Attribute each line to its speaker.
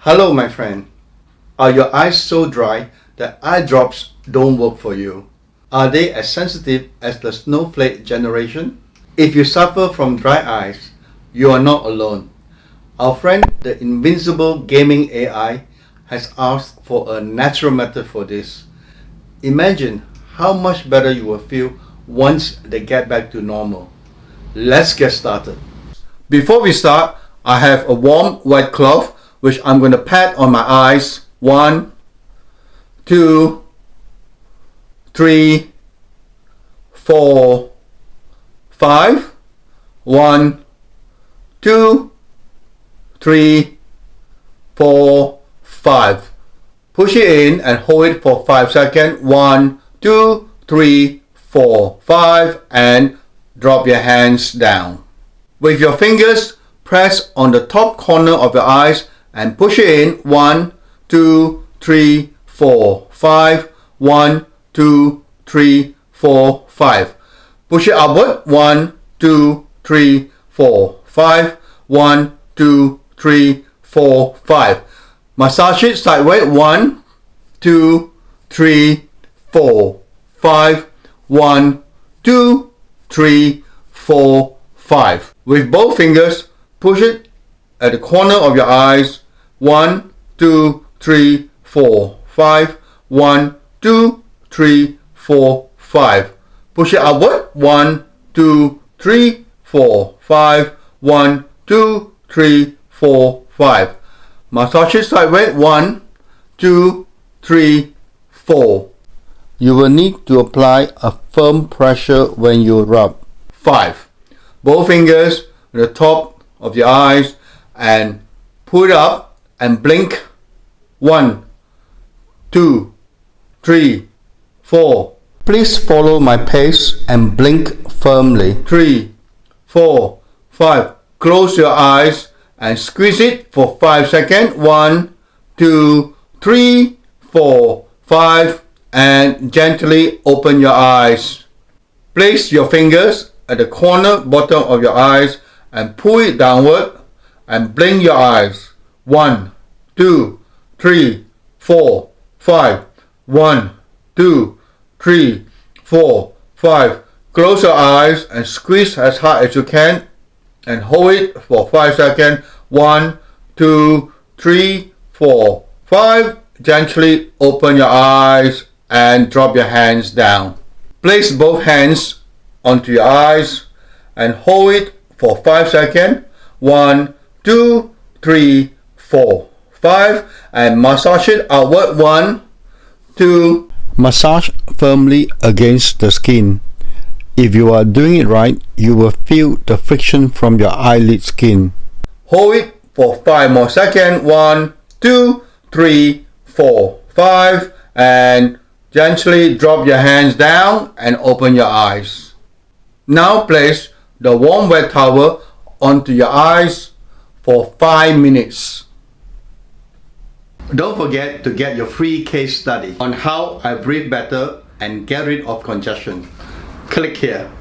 Speaker 1: Hello my friend. Are your eyes so dry that eye drops don't work for you? Are they as sensitive as the snowflake generation? If you suffer from dry eyes, you are not alone. Our friend the invincible gaming AI has asked for a natural method for this. Imagine how much better you will feel once they get back to normal. Let's get started. Before we start, I have a warm white cloth which I'm going to pat on my eyes. 1, 2, 3, 4, 5. 1, 2, 3, 4, 5. Push it in and hold it for 5 seconds. 1, 2, 3, 4, 5, and drop your hands down. With your fingers, press on the top corner of your eyes and push it in. 1, 2, 3, 4, 5. 1, 2, 3, 4, 5. Push it upward. 1, 2, 3, 4, 5. 1, 2, 3, 4, 5. Massage it sideways. 1, 2, 3, 4, 5. 1, 2, 3, 4, 5. With both fingers, push it at the corner of your eyes. 1, 2, 3, 4, 5. 1, 2, 3, 4, 5. Push it upward. 1, 2, 3, 4, 5. 1, 2, 3, 4, 5. Massage it sideways. 1, 2, 3, 4. You will need to apply a firm pressure when you rub. 5. Both fingers at the top of your eyes and pull it up and blink. 1, 2, 3, 4. Please follow my pace and blink firmly. 3, 4, 5. Close your eyes and squeeze it for 5 seconds. 1, 2, 3, 4, 5. And gently open your eyes. Place your fingers at the corner bottom of your eyes and pull it downward and blink your eyes. 1, 2, 3, 4, 5. 1, 2, 3, 4, 5. Close your eyes and squeeze as hard as you can and hold it for 5 seconds. 1, 2, 3, 4, 5. Gently open your eyes and drop your hands down. Place both hands onto your eyes and hold it for 5 seconds. 1, 2, 3, 4, 5. And massage it outward. 1, 2. Massage firmly against the skin. If you are doing it right, you will feel the friction from your eyelid skin. Hold it for 5 more seconds. 1, 2, 3, 4, 5. And gently drop your hands down and open your eyes. Now place the warm wet towel onto your eyes for 5 minutes. Don't forget to get your free case study on how I breathe better and get rid of congestion. Click here.